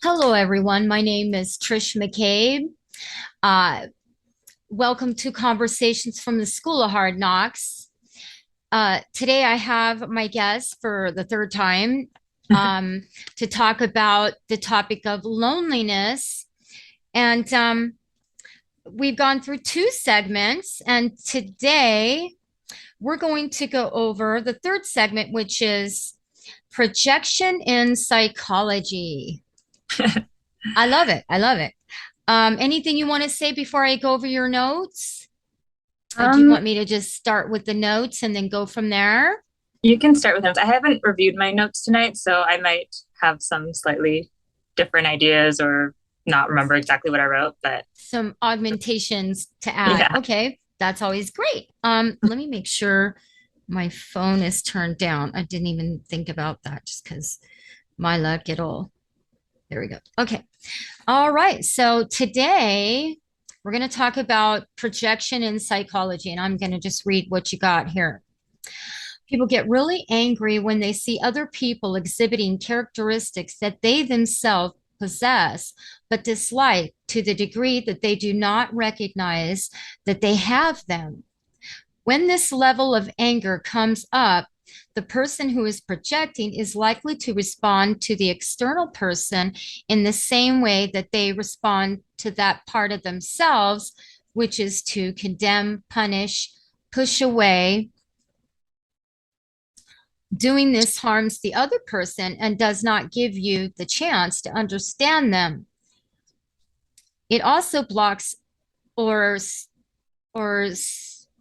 Hello, everyone. My name is Trish McCabe. Uh, Welcome to Conversations from the School of Hard Knocks. Today, I have my guest for the third time um, to talk about the topic of loneliness. And we've gone through two segments, and today we're going to go over the third segment, which is projection in psychology. I love it. I love it. Anything you want to say before I go over your notes? Or do you Um, want me to just start with the notes and then go from there? you can start with notes. I haven't reviewed my notes tonight, so I might have some slightly different ideas or not remember exactly what I wrote, but Some augmentations to add. yeah. Okay, that's always great. Let me make sure my phone is turned down. I didn't even think about that just because my luck, there we go. Okay. All right. So today we're going to talk about projection in psychology, and I'm going to just read what you got here. People get really angry when they see other people exhibiting characteristics that they themselves possess, but dislike to the degree that they do not recognize that they have them. When this level of anger comes up, the person who is projecting is likely to respond to the external person in the same way that they respond to that part of themselves, which is to condemn, punish, push away. Doing this harms the other person and does not give you the chance to understand them. It also blocks or or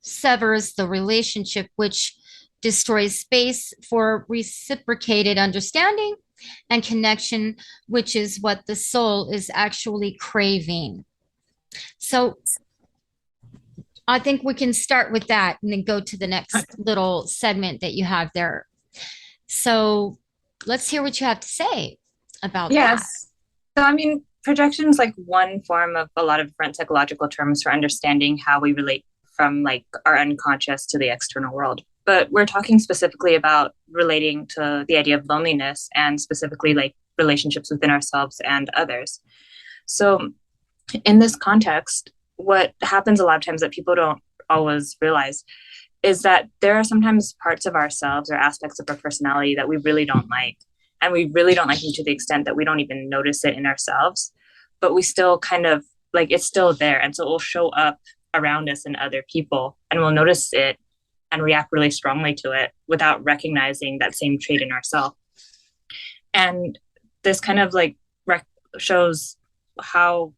severs the relationship, which destroys space for reciprocated understanding and connection, which is what the soul is actually craving. So I think we can start with that and then go to the next little segment that you have there. So let's hear what you have to say about that. Yes. So I mean, projection is like one form of a lot of different psychological terms for understanding how we relate from like our unconscious to the external world. But we're talking specifically about relating to the idea of loneliness and specifically like relationships within ourselves and others. So in this context, what happens a lot of times that people don't always realize is that there are sometimes parts of ourselves or aspects of our personality that we really don't like. And we really don't like them to the extent that we don't even notice it in ourselves, but we still kind of like it's still there. And so it will show up around us and other people, and we'll notice it and react really strongly to it without recognizing that same trait in ourselves. And this kind of like shows how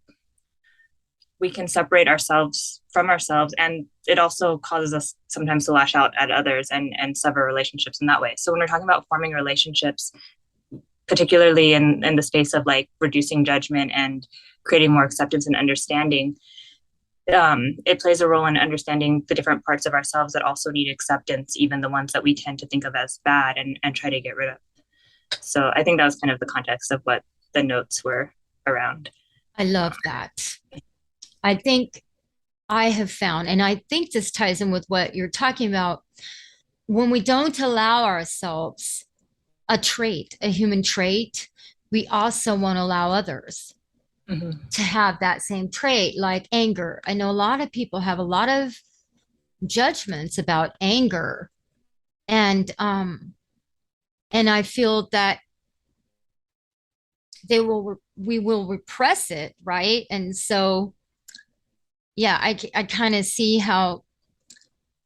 we can separate ourselves from ourselves, and it also causes us sometimes to lash out at others and sever relationships in that way. So when we're talking about forming relationships, particularly in the space of like reducing judgment and creating more acceptance and understanding, it plays a role in understanding the different parts of ourselves that also need acceptance, even the ones that we tend to think of as bad and try to get rid of. So I think that was kind of the context of what the notes were around. I love that. I think I have found, and I think this ties in with what you're talking about, when we don't allow ourselves a trait, a human trait, we also won't allow others Mm-hmm. to have that same trait, like anger. I know a lot of people have a lot of judgments about anger, and I feel that we will repress it, right? And so, yeah, I kind of see how.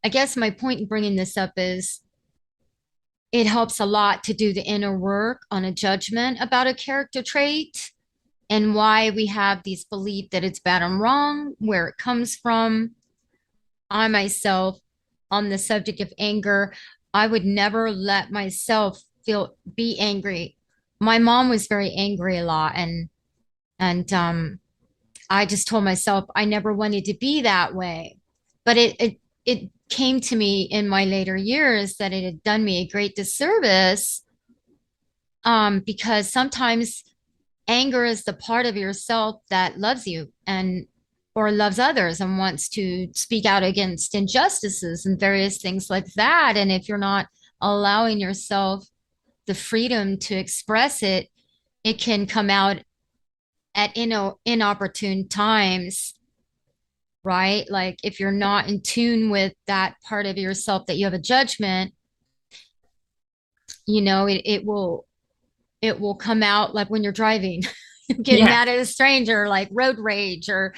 I guess my point in bringing this up is it helps a lot to do the inner work on a judgment about a character trait and why we have these beliefs that it's bad and wrong, where it comes from. I myself, on the subject of anger, I would never let myself be angry. My mom was very angry a lot, and I just told myself I never wanted to be that way. But it came to me in my later years that it had done me a great disservice, because sometimes anger is the part of yourself that loves you and or loves others and wants to speak out against injustices and various things like that. And if you're not allowing yourself the freedom to express it, it can come out at inopportune times, right? Like if you're not in tune with that part of yourself that you have a judgment, it will come out like when you're driving. You get Yeah. mad at a stranger, like road rage, or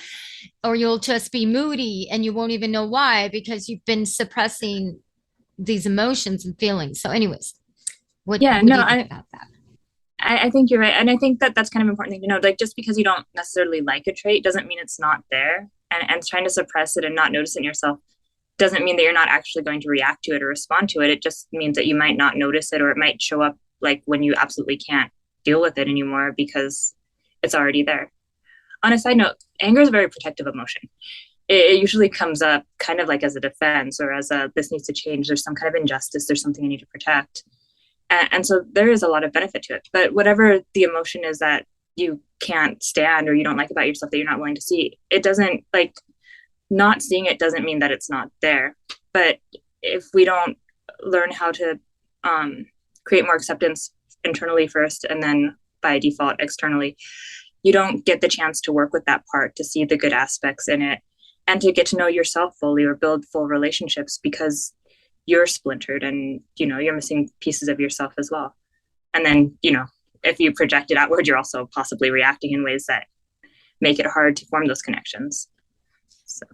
you'll just be moody and you won't even know why because you've been suppressing these emotions and feelings. So, anyways, Yeah, what no, do you think about that? I think you're right. And I think that that's kind of important thing to know. Like, just because you don't necessarily like a trait doesn't mean it's not there. And trying to suppress it and not notice it in yourself doesn't mean that you're not actually going to react to it or respond to it. It just means that you might not notice it, or it might show up like when you absolutely can't deal with it anymore because it's already there. On a side note, anger is a very protective emotion. It usually comes up kind of like as a defense or as a this needs to change. There's some kind of injustice. There's something I need to protect. And so there is a lot of benefit to it. But whatever the emotion is that you can't stand or you don't like about yourself that you're not willing to see, it doesn't like not seeing it doesn't mean that it's not there. But if we don't learn how to create more acceptance internally first and then by default externally, you don't get the chance to work with that part, to see the good aspects in it, and to get to know yourself fully or build full relationships because you're splintered and you're missing pieces of yourself as well. And then if you project it outward, you're also possibly reacting in ways that make it hard to form those connections. So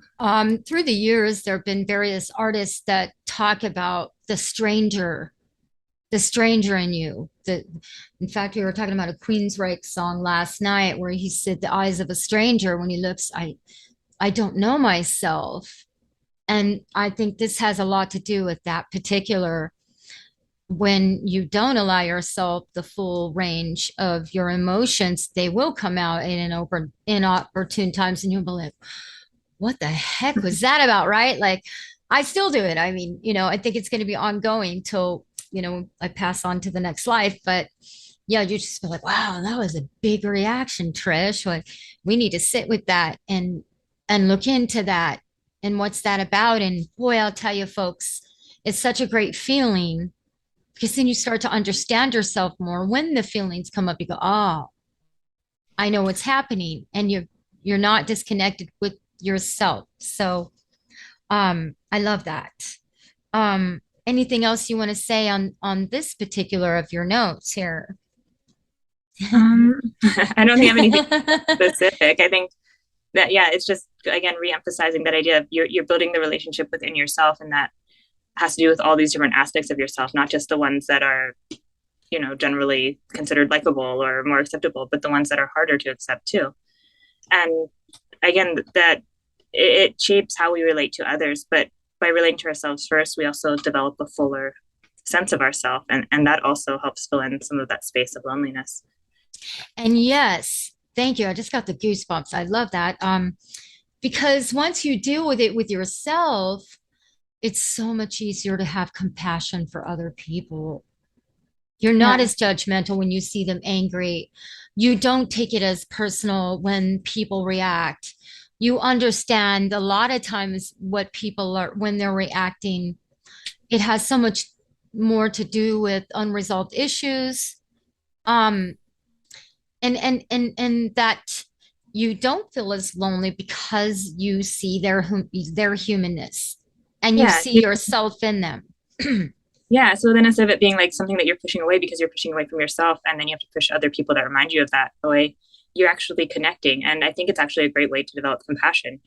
Through the years, there have been various artists that talk about the stranger in you. In fact, we were talking about a Queensryche song last night where he said, "The eyes of a stranger when he looks, I don't know myself." And I think this has a lot to do with that particular when you don't allow yourself the full range of your emotions, they will come out inopportune times, and you'll be like, what the heck was that about? Right? Like, I still do it. I mean, I think it's going to be ongoing till, I pass on to the next life. But yeah, you just feel like, wow, that was a big reaction, Trish. Like, we need to sit with that and look into that and what's that about. And boy, I'll tell you, folks, it's such a great feeling because then you start to understand yourself more. When the feelings come up, you go, oh, I know what's happening, and you're not disconnected with yourself. So I love that. Anything else you want to say on this particular of your notes here? um, I don't think I have anything specific. I think that yeah, it's just again re-emphasizing that idea of you're building the relationship within yourself, and that has to do with all these different aspects of yourself, not just the ones that are generally considered likable or more acceptable, but the ones that are harder to accept too. And again, that it shapes how we relate to others, but by relating to ourselves first, we also develop a fuller sense of ourselves, and that also helps fill in some of that space of loneliness. And yes, thank you. I just got the goosebumps. I love that. Because once you deal with it with yourself, it's so much easier to have compassion for other people. You're not Yeah. as judgmental when you see them angry. You don't take it as personal when people react. You understand a lot of times what people are when they're reacting. It has so much more to do with unresolved issues. Um, and that you don't feel as lonely because you see their humanness and you Yeah. see yourself in them. Yeah. So then instead of it being like something that you're pushing away because you're pushing away from yourself, and then you have to push other people that remind you of that away, you're actually connecting. And I think it's actually a great way to develop compassion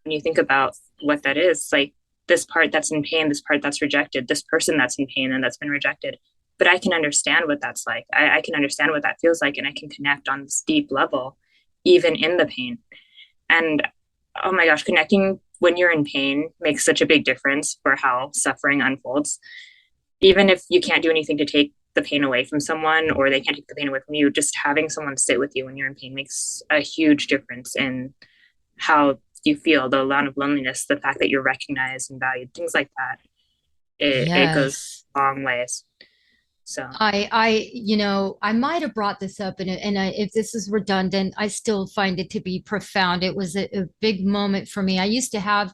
when you think about what that is. Like this part that's in pain, this part that's rejected, this person that's in pain and that's been rejected. But I can understand what that's like. I can understand what that feels like, and I can connect on this deep level, even in the pain. And oh my gosh, connecting when you're in pain makes such a big difference for how suffering unfolds. Even if you can't do anything to take the pain away from someone or they can't take the pain away from you, just having someone sit with you when you're in pain makes a huge difference in how you feel, the amount of loneliness, the fact that you're recognized and valued, things like that. It goes Yes. long ways. So I might have brought this up, if this is redundant, I still find it to be profound. It was a big moment for me. I used to have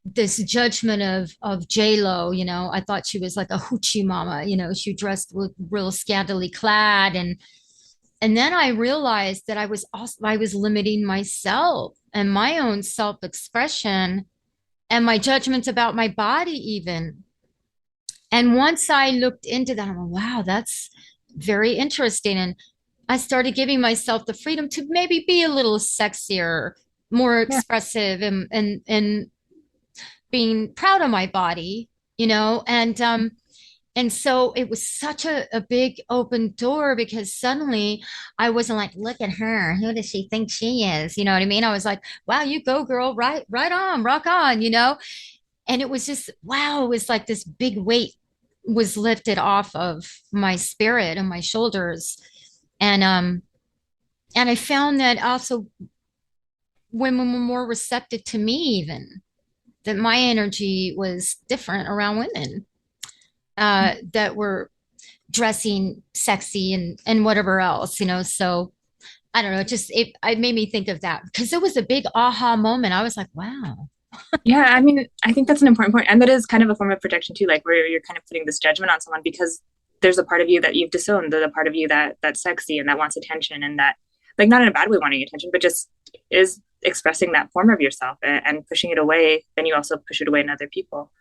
this judgment of J Lo. I thought she was like a hoochie mama. She dressed with real scantily clad, and And then I realized that I was limiting myself and my own self-expression and my judgments about my body even. And once I looked into that, I'm like, wow, that's very interesting. And I started giving myself the freedom to maybe be a little sexier, more Yeah. expressive and being proud of my body, and so it was such a big open door because suddenly I wasn't like, look at her. Who does she think she is? You know what I mean? I was like, wow, you go, girl, right on, rock on. And it was just, wow, it was like this big weight was lifted off of my spirit and my shoulders. And I found that also women were more receptive to me, even that my energy was different around women that were dressing sexy and whatever else. So I don't know, it made me think of that because it was a big aha moment. I was like, wow. Yeah, I mean, I think that's an important point. And that is kind of a form of protection too, like where you're kind of putting this judgment on someone because there's a part of you that you've disowned, the part of you that's sexy and that wants attention and that like not in a bad way wanting attention, but just is expressing that form of yourself and pushing it away, then you also push it away in other people.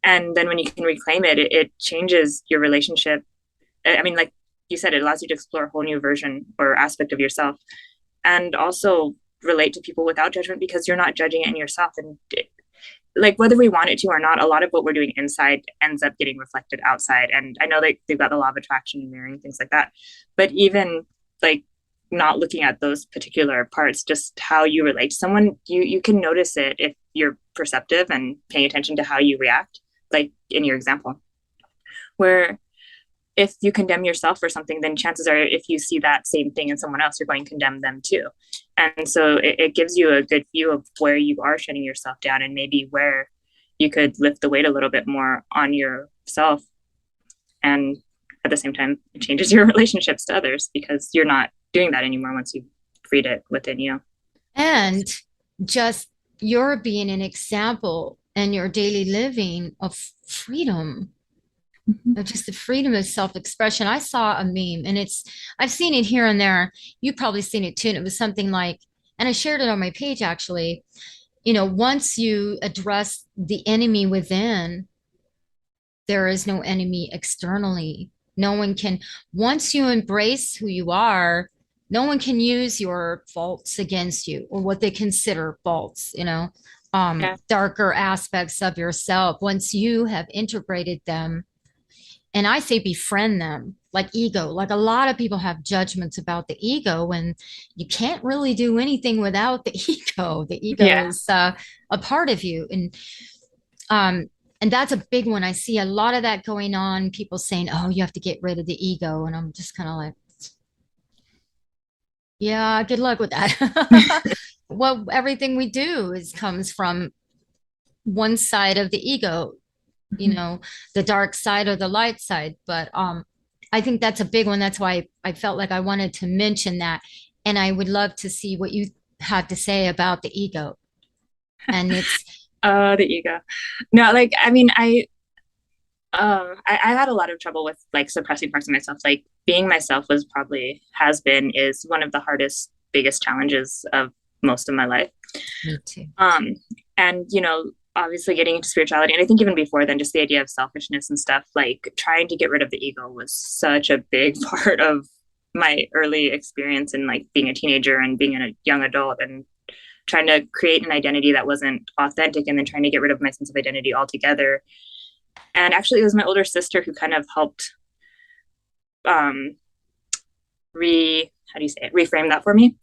And then when you can reclaim it changes your relationship. I mean, like you said, it allows you to explore a whole new version or aspect of yourself and also relate to people without judgment because you're not judging it in yourself. And like whether we want it to or not, a lot of what we're doing inside ends up getting reflected outside. And I know they've got the law of attraction and mirroring, things like that. But even like not looking at those particular parts, just how you relate to someone, you can notice it if you're perceptive and paying attention to how you react, like in your example. Where if you condemn yourself for something, then chances are if you see that same thing in someone else, you're going to condemn them too. And so it gives you a good view of where you are shutting yourself down and maybe where you could lift the weight a little bit more on yourself. And at the same time, it changes your relationships to others because you're not doing that anymore once you've freed it within you. And just you're being an example in your daily living of freedom, Mm-hmm. of just the freedom of self-expression. I saw a meme and I've seen it here and there. You've probably seen it too. And it was something like, and I shared it on my page actually, once you address the enemy within, there is no enemy externally. No one can, once you embrace who you are, no one can use your faults against you or what they consider faults, Yeah. darker aspects of yourself. Once you have integrated them, and I say befriend them, like ego. Like a lot of people have judgments about the ego, and you can't really do anything without the ego. The ego Yeah. is a part of you, um, and that's a big one. I see a lot of that going on. People saying, "Oh, you have to get rid of the ego," and I'm just kind of like, "Yeah, good luck with that." Well, everything we do is comes from one side of the ego, you Mm-hmm. know, the dark side or the light side. But I think that's a big one. That's why I felt like I wanted to mention that. And I would love to see what you had to say about the ego. And it's, The ego. No, like I mean, I had a lot of trouble with like suppressing parts of myself. Like being myself has been is one of the hardest, biggest challenges of most of my life. me too. Um, and obviously getting into spirituality, and I think even before then, just the idea of selfishness and stuff, like trying to get rid of the ego was such a big part of my early experience in like being a teenager and being a young adult and trying to create an identity that wasn't authentic and then trying to get rid of my sense of identity altogether. And actually, it was my older sister who kind of helped um, how do you say it, reframe that for me.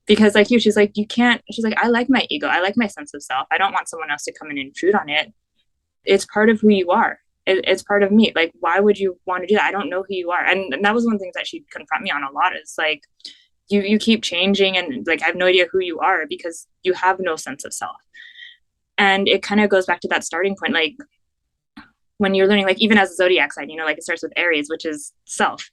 Because like she's like, you can't, she's like, I like my ego. I like my sense of self. I don't want someone else to come in and intrude on it. It's part of who you are. It's part of me. Like, why would you want to do that? I don't know who you are. And that was one of the things that she'd confront me on a lot is like, you keep changing and like, I have no idea who you are because you have no sense of self. And it kind of goes back to that starting point. Like when you're learning, like even as a zodiac sign, like it starts with Aries, which is self.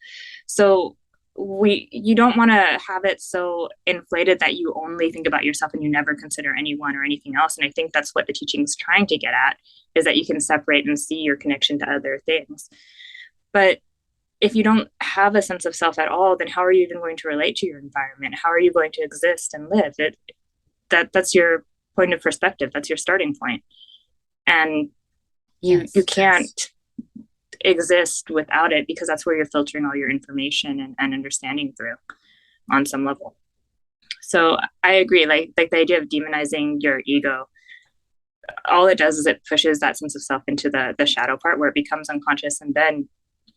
So you don't want to have it so inflated that you only think about yourself and you never consider anyone or anything else. And I think that's what the teaching's trying to get at is that you can separate and see your connection to other things. But if you don't have a sense of self at all, then how are you even going to relate to your environment? How are you going to exist and live? That's your point of perspective. That's your starting point. And you Yes. can't exist without it, because that's where you're filtering all your information and understanding through on some level. So I agree, like the idea of demonizing your ego, all it does is it pushes that sense of self into the shadow part where it becomes unconscious, and then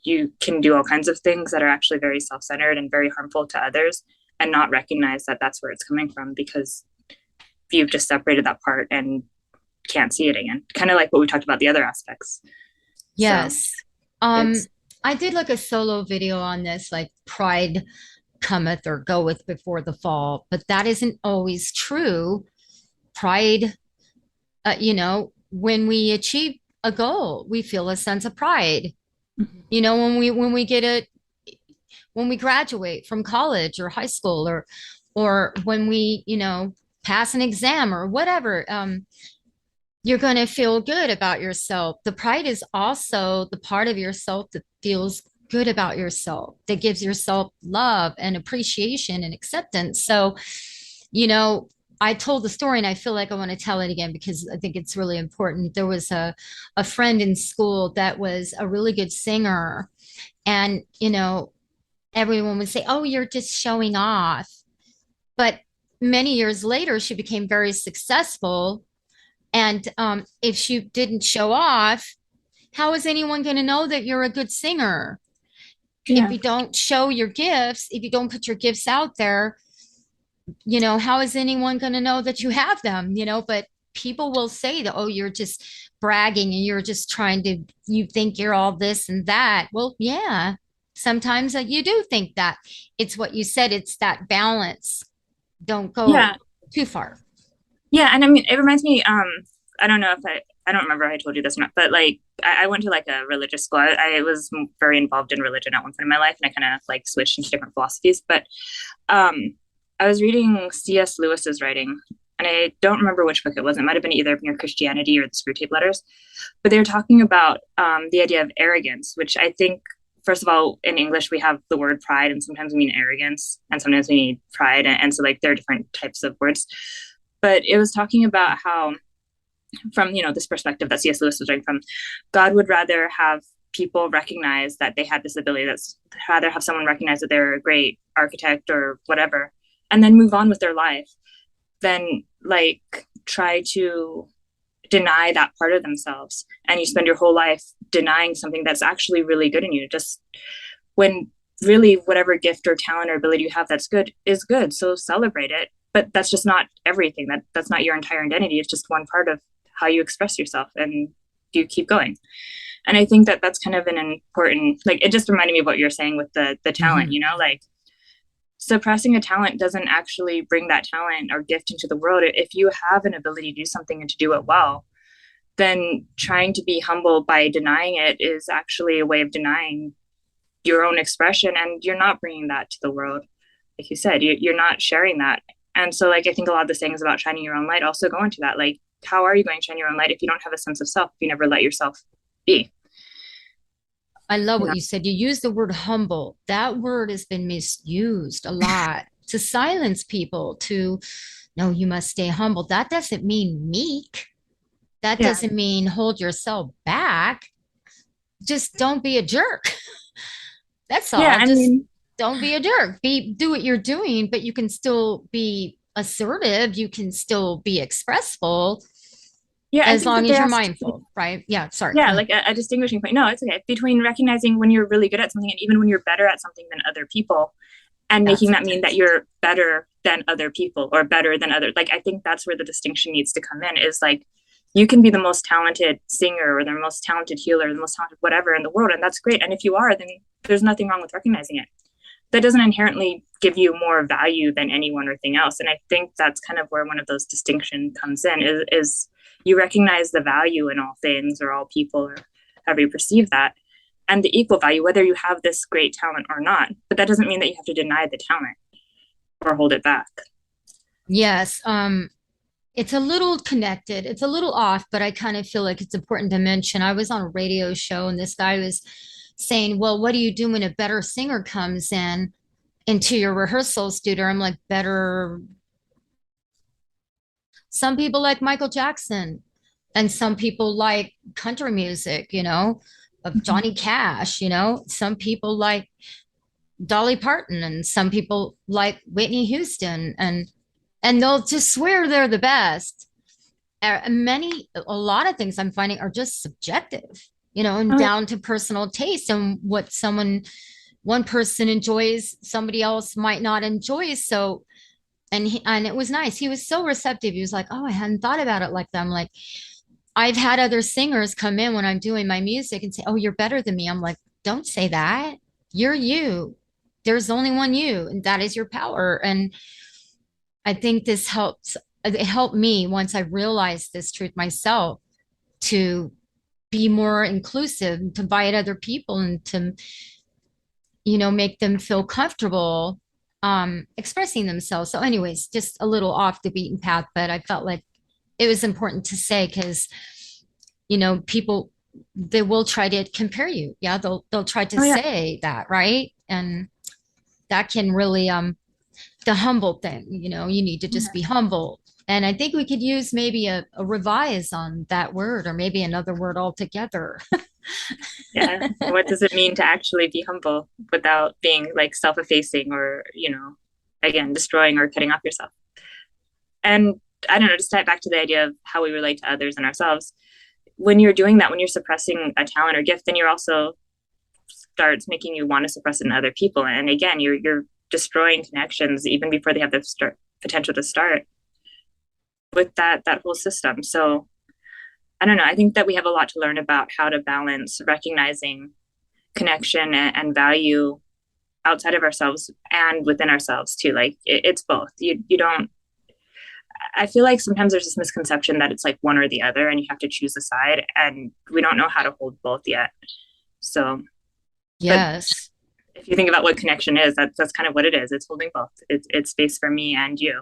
you can do all kinds of things that are actually very self-centered and very harmful to others, and not recognize that that's where it's coming from, because you've just separated that part and can't see it again, kind of like what we talked about the other aspects. So Yes. Um, it's I did like a solo video on this, like pride cometh or goeth before the fall, but that isn't always true. Pride, when we achieve a goal, we feel a sense of pride. When we get it, when we graduate from college or high school, or when we, pass an exam or whatever, you're going to feel good about yourself. The pride is also the part of yourself that feels good about yourself, that gives yourself love and appreciation and acceptance. So, you know, I told the story and I feel like I want to tell it again because I think it's really important. There was a friend in school that was a really good singer. And, everyone would say, oh, you're just showing off. But many years later, she became very successful. And if she didn't show off, how is anyone going to know that you're a good singer? If yeah. you don't show your gifts, if you don't put your gifts out there, how is anyone going to know that you have them? But people will say that, oh, you're just bragging and you're just you think you're all this and that. Well, yeah, sometimes you do think that. It's what you said, it's that balance. Don't go Yeah. too far. Yeah, and I mean, it reminds me. I don't know if I don't remember if I told you this or not, but like, I went to like a religious school. I was very involved in religion at one point in my life, and I kind of like switched into different philosophies. But um, I was reading C.S. Lewis's writing, and I don't remember which book it was. It might have been either Mere Christianity or the Screwtape Letters, but they were talking about the idea of arrogance, which I think. First of all, in English, we have the word pride, and sometimes we mean arrogance, and sometimes we need pride. And so, like, there are different types of words, but it was talking about how, from this perspective that C.S. Lewis was writing from, God would rather have people recognize that they had this ability. That's rather have someone recognize that they're a great architect or whatever, and then move on with their life, than like try to deny that part of themselves. And you spend your whole life denying something that's actually really good in you. Just when really whatever gift or talent or ability you have that's good is good, so celebrate it, but that's just not everything. That's not your entire identity. It's just one part of how you express yourself, and you keep going. And I think that that's kind of an important, like, it just reminded me of what you're saying with the talent, Mhm. like suppressing a talent doesn't actually bring that talent or gift into the world. If you have an ability to do something and to do it well, then trying to be humble by denying it is actually a way of denying your own expression, and you're not bringing that to the world. Like you said, you're not sharing that. And so, like, I think a lot of the things about shining your own light also go into that. Like, how are you going to shine your own light if you don't have a sense of self, if you never let yourself be? I love You what know? you said. You use the word humble. That word has been misused a lot to silence people, to, no, you must stay humble. That doesn't mean meek. That Yeah. doesn't mean hold yourself back. Just don't be a jerk. That's Yeah. all. I Just mean, don't be a jerk. Do what you're doing, but you can still be assertive. You can still be expressful yeah, I as think long that as there you're has to be, mindful, right? Yeah, sorry. Go yeah, ahead. like a distinguishing point. No, it's okay. Between recognizing when you're really good at something and even when you're better at something than other people, and making That's that mean that you're better than other people or better than other, like, I think that's where the distinction needs to come in, is like, you can be the most talented singer or the most talented healer, the most talented whatever in the world, and that's great. And if you are, then there's nothing wrong with recognizing it. That doesn't inherently give you more value than any one or thing else. And I think that's kind of where one of those distinction comes in, is you recognize the value in all things or all people, or however you perceive that, and the equal value, whether you have this great talent or not. But that doesn't mean that you have to deny the talent or hold it back. Yes. It's a little connected. It's a little off, but I kind of feel like it's important to mention. I was on a radio show and this guy was saying, well, what do you do when a better singer comes in into your rehearsal studio? I'm like, better. Some people like Michael Jackson, and some people like country music, of Mhm. Johnny Cash, some people like Dolly Parton, and some people like Whitney Houston, and they'll just swear they're the best. A lot of things I'm finding are just subjective, and Oh, down to personal taste and what one person enjoys, somebody else might not enjoy. So, and it was nice. He was so receptive. He was like, "Oh, I hadn't thought about it like that." I'm like, I've had other singers come in when I'm doing my music and say, "Oh, you're better than me." I'm like, "Don't say that. You're you. There's only one you, and that is your power." And I think this helps. It helped me once I realized this truth myself to be more inclusive, to invite other people, and to, make them feel comfortable expressing themselves. So, anyways, just a little off the beaten path, but I felt like it was important to say because, people, they will try to compare you. Yeah, they'll try to oh yeah. say that, right? And that can really the humble thing, you need to just be Yeah. humble. And I think we could use maybe a revise on that word, or maybe another word altogether. Yeah. What does it mean to actually be humble without being like self-effacing or, again, destroying or cutting off yourself? And I don't know, just to back to the idea of how we relate to others and ourselves. When you're doing that, when you're suppressing a talent or gift, then you're also starts making you want to suppress it in other people. And again, you're destroying connections even before they have the potential to start with that whole system. So I don't know. I think that we have a lot to learn about how to balance recognizing connection and value outside of ourselves and within ourselves too. Like it's both. You don't. I feel like sometimes there's this misconception that it's like one or the other, and you have to choose a side, and we don't know how to hold both yet. So, but Yes. if you think about what connection is, that's kind of what it is. It's holding both. It's space for me and you,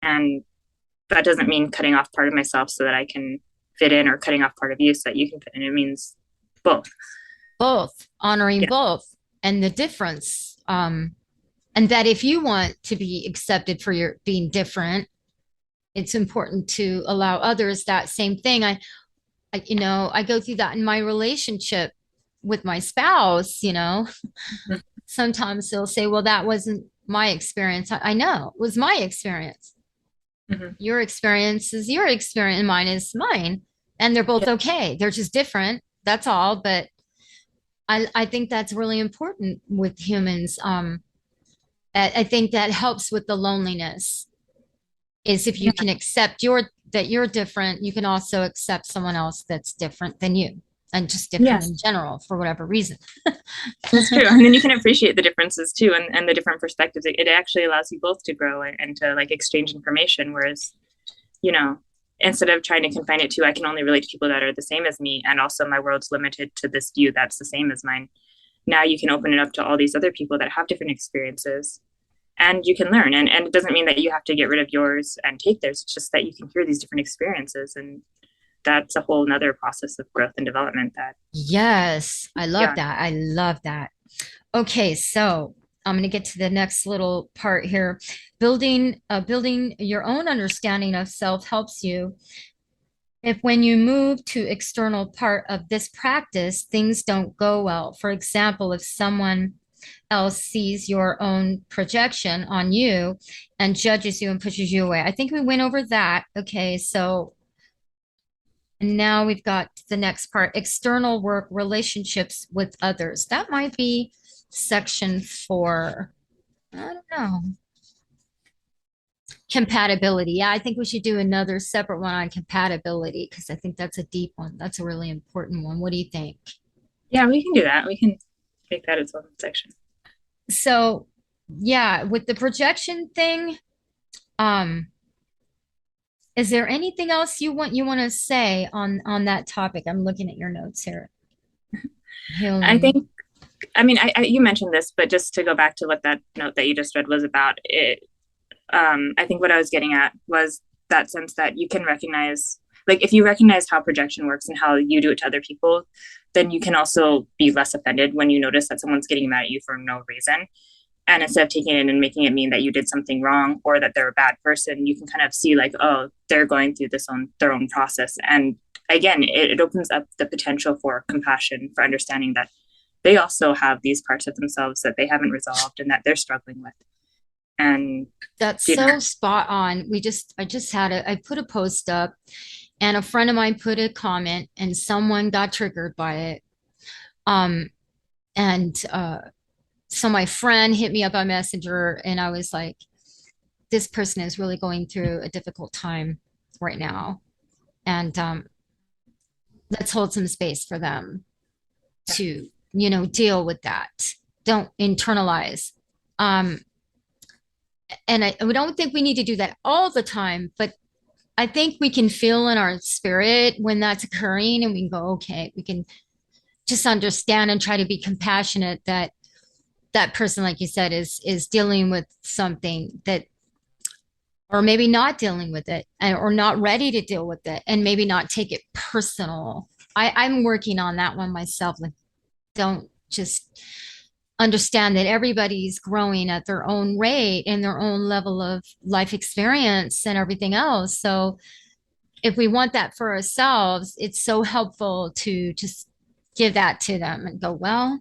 and that doesn't mean cutting off part of myself so that I can fit in, or cutting off part of you so that you can fit in. It means both. Both, honoring Yeah. both, and the difference. And that if you want to be accepted for your being different, it's important to allow others that same thing. I go through that in my relationship with my spouse. Mm-hmm. Sometimes they'll say, well, that wasn't my experience. I know it was my experience. Mm-hmm. Your experience is your experience, and mine is mine. And they're both Yeah. okay. They're just different. That's all. But I think that's really important with humans. I think that helps with the loneliness is if you Yeah. can accept that you're different, you can also accept someone else that's different than you and just different in Yes. general for whatever reason. That's true. And then you can appreciate the differences too, and the different perspectives. It actually allows you both to grow and to like exchange information. Whereas, you know, instead of trying to confine it to, I can only relate to people that are the same as me, and also my world's limited to this view that's the same as mine. Now you can open it up to all these other people that have different experiences, and you can learn. And it doesn't mean that you have to get rid of yours and take theirs. It's just that you can hear these different experiences, and that's a whole nother process of growth and development that, Yes, I love yeah. that. I love that. Okay, so I'm going to get to the next little part here. Building your own understanding of self helps you if when you move to external part of this practice, things don't go well. For example, if someone else sees your own projection on you and judges you and pushes you away. I think we went over that. Okay, so now we've got the next part, external work, relationships with others. That might be section 4. I don't know. Compatibility. Yeah, I think we should do another separate one on compatibility because I think that's a deep one. That's a really important one. What do you think? Yeah, we can do that. We can make that its own section. So, yeah, with the projection thing, um, is there anything else you want to say on that topic? I'm looking at your notes here. I Healing. think, I mean, you mentioned this, but just to go back to what that note that you just read was about, I think what I was getting at was that sense that you can recognize. like if you recognize how projection works and how you do it to other people, then you can also be less offended when you notice that someone's getting mad at you for no reason. And instead of taking it and making it mean that you did something wrong or that they're a bad person, you can kind of see like, oh, they're going through their own process. And again, it opens up the potential for compassion, for understanding that they also have these parts of themselves that they haven't resolved and that they're struggling with. And That's you know, so spot on. I just had I put a post up and a friend of mine put a comment and someone got triggered by it. Um, and so my friend hit me up on Messenger and I was like, this person is really going through a difficult time right now. And let's hold some space for them to, deal with that. Don't internalize. Um, and we don't think we need to do that all the time, but I think we can feel in our spirit when that's occurring and we can go, okay, we can just understand and try to be compassionate that that person, like you said, is dealing with something that, or maybe not dealing with it or not ready to deal with it and maybe not take it personal. I'm working on that one myself. Like, don't just understand that everybody's growing at their own rate and their own level of life experience and everything else. So if we want that for ourselves, it's so helpful to just give that to them and go, well,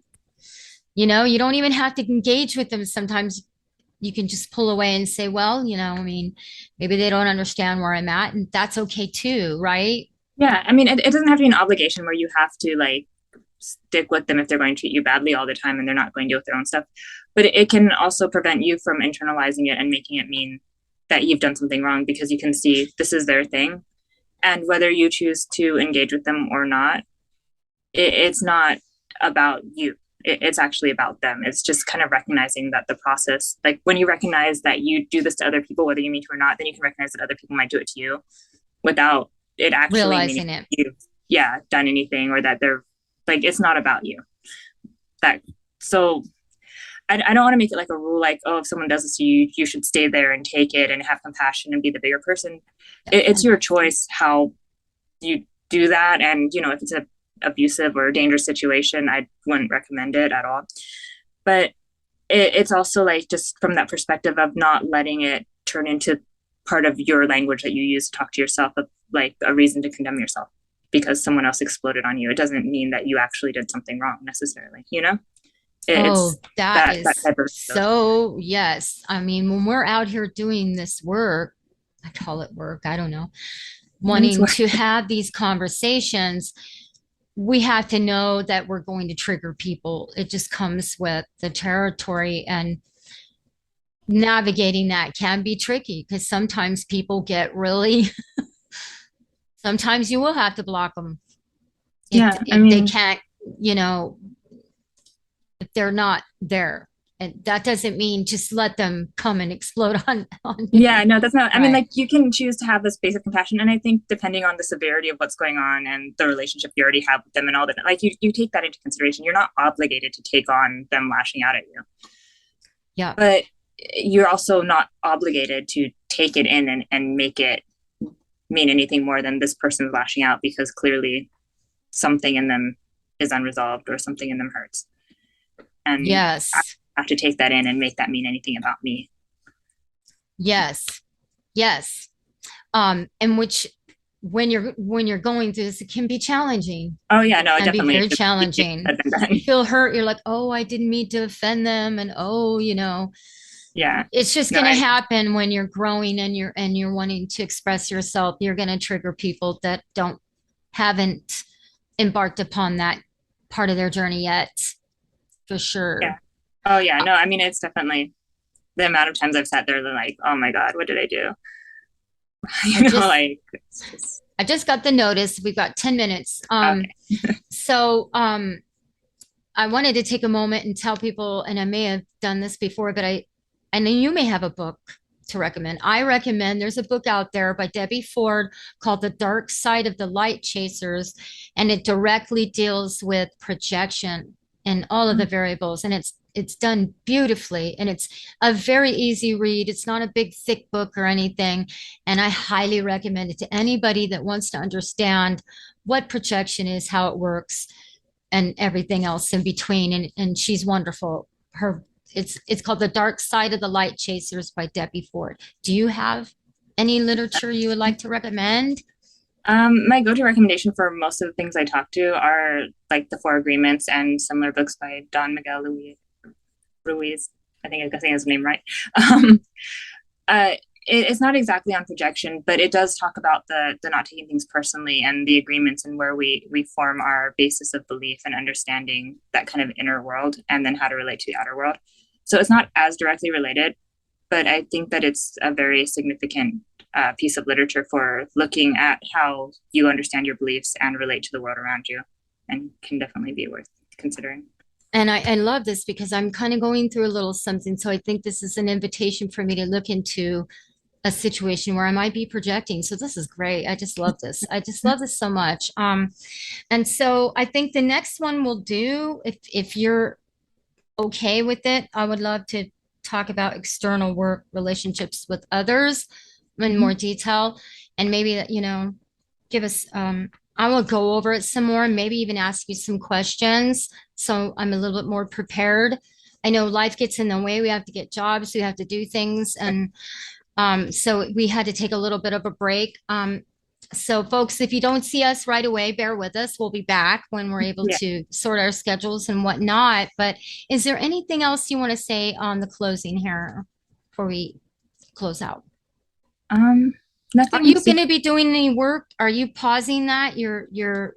you don't even have to engage with them. Sometimes you can just pull away and say, well, I mean, maybe they don't understand where I'm at, and that's okay too, right? yeah, I mean, it doesn't have to be an obligation where you have to like stick with them if they're going to treat you badly all the time and they're not going to deal with their own stuff. But it can also prevent you from internalizing it and making it mean that you've done something wrong because you can see this is their thing. And whether you choose to engage with them or not, it's not about you. It's actually about them. It's just kind of recognizing that the process, like when you recognize that you do this to other people, whether you mean to or not, then you can recognize that other people might do it to you without it actually meaning Realizing it. you've, yeah, done anything or that they're like, it's not about you. That, so I don't want to make it like a rule, like, oh, if someone does this to you, you should stay there and take it and have compassion and be the bigger person. It's your choice how you do that. And, if it's a abusive or dangerous situation, I wouldn't recommend it at all. But it's also like just from that perspective of not letting it turn into part of your language that you use to talk to yourself, of like a reason to condemn yourself because someone else exploded on you. It doesn't mean that you actually did something wrong necessarily, Oh, It's that that is type of stuff. so, yes. I mean, when we're out here doing this work, I call it work, I don't know, wanting to have these conversations, we have to know that we're going to trigger people. It just comes with the territory, and navigating that can be tricky because sometimes people get really, sometimes you will have to block them if Yeah, I if they mean, can't, you know, if they're not there. And that doesn't mean just let them come and explode on yeah, you. no, that's not, I mean, Right. like you can choose to have this basic compassion. And I think depending on the severity of what's going on and the relationship you already have with them and all that, like you take that into consideration. You're not obligated to take on them lashing out at you, Yeah. but you're also not obligated to take it in and make it mean anything more than this person's lashing out because clearly something in them is unresolved or something in them hurts. And I Yes. have to take that in and make that mean anything about me. Yes. Yes. And which when you're going through this, it can be challenging. Oh yeah, It no, it can be definitely very is easier challenging. said than You done. feel hurt. You're like, oh, I didn't mean to offend them. And oh, Yeah. it's just No, going to I happen when you're growing and you're wanting to express yourself. You're going to trigger people that haven't embarked upon that part of their journey yet, for yeah. sure. Oh yeah, Uh, no, I mean it's definitely the amount of times I've sat there and like, oh my God, what did I do? I just like it's just I just got the notice. We've got 10 minutes. okay. So I wanted to take a moment and tell people, and I may have done this before, but I know you may have a book to recommend. I recommend there's a book out there by Debbie Ford called The Dark Side of the Light Chasers, and it directly deals with projection and all of the variables. And it's it's done beautifully, and it's a very easy read. It's not a big thick book or anything, and I highly recommend it to anybody that wants to understand what projection is, how it works, and everything else in between. And she's wonderful. Her it's called The Dark Side of the Light Chasers by Debbie Ford. Do you have any literature you would like to recommend? My go-to recommendation for most of the things I talk to are like the Four Agreements and similar books by Don Miguel Ruiz. I think I'm guessing his name right. Um, uh, it's not exactly on projection, but it does talk about the not taking things personally and the agreements and where we form our basis of belief and understanding that kind of inner world and then how to relate to the outer world. So it's not as directly related, but I think that it's a very significant piece of literature for looking at how you understand your beliefs and relate to the world around you, and can definitely be worth considering. And I love this because I'm kind of going through a little something. So I think this is an invitation for me to look into a situation where I might be projecting. So this is great. I just love this. I just love this so much. And so I think the next one we'll do, if you're okay with it, I would love to talk about external work relationships with others in Mm-hmm. more detail, and maybe that, give us, I will go over it some more and maybe even ask you some questions. So I'm a little bit more prepared. I know life gets in the way. We have to get jobs, we have to do things. And so we had to take a little bit of a break. So folks, if you don't see us right away, bear with us. We'll be back when we're able Yeah. to sort our schedules and whatnot. But is there anything else you want to say on the closing here before we close out? Um, Are Nothing you going super. to be doing any work? Are you pausing that? Yeah, You're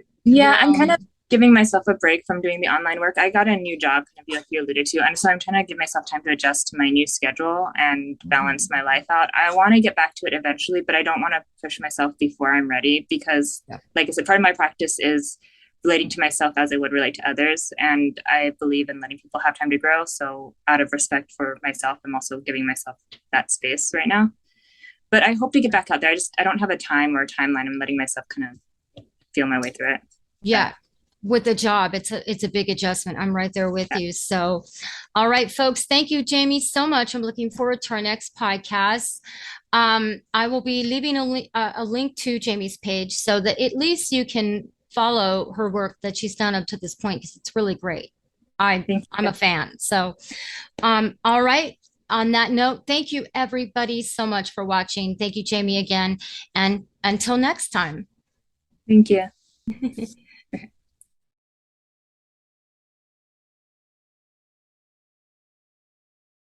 I'm kind of giving myself a break from doing the online work. I got a new job, kind of like you alluded to, and so I'm trying to give myself time to adjust to my new schedule and balance my life out. I want to get back to it eventually, but I don't want to push myself before I'm ready because, Yeah. like I said, part of my practice is relating to myself as I would relate to others, and I believe in letting people have time to grow. So, out of respect for myself, I'm also giving myself that space right now. But I hope to get back out there. I don't have a time or a timeline. I'm letting myself kind of feel my way through it. But Yeah. With the job, it's a big adjustment. I'm right there with you. So, all right, folks, thank you, Jamie, so much. I'm looking forward to our next podcast. I will be leaving a link to Jamie's page so that at least you can follow her work that she's done up to this point because it's really great. thank I'm you. a fan. So, all right. On that note, thank you everybody so much for watching. Thank you, Jamie, again. And until next time. Thank you.